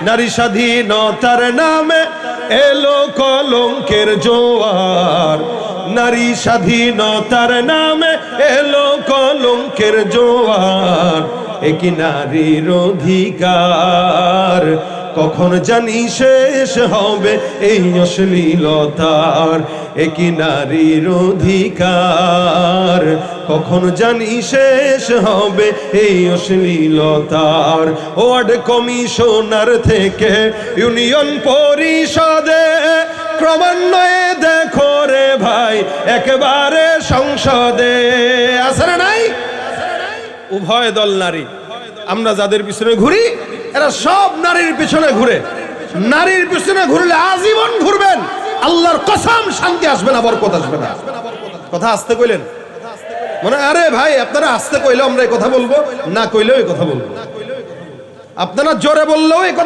নারী স্বাধীনতার নামে এলো কলঙ্কের জোয়ার, নারী স্বাধীনতার নামে এলো কলঙ্কের জোয়ার। একই নারীর অধিকার কখন জানি শেষ হবে এই অশ্লীলতার, একই নারীর অধিকার কখন জানি শেষ হবে এই অশ্লীলতার। ওয়ার্ড কমিশনার থেকে ইউনিয়ন পরিষদে ক্রমান্বয়ে দেখো রে ভাই একেবারে সংসদে আছে না নাই? উভয় দল নারী। আমরা যাদের পিছনে ঘুরি এরা সব নারীর পিছনে ঘুরে। নারীর পিছনে ঘুরলে আজীবন ঘুরবেন, আল্লাহর কসম শান্তি আসবে না, বরকত আসবে না। কথা আস্তে কইলেন মানে আরে ভাই আপনারা আস্তে কইলেও আমরা এই কথা বলবো, না কইলেও এই কথা বলবো, আপনারা জোরে বললেও এই কথা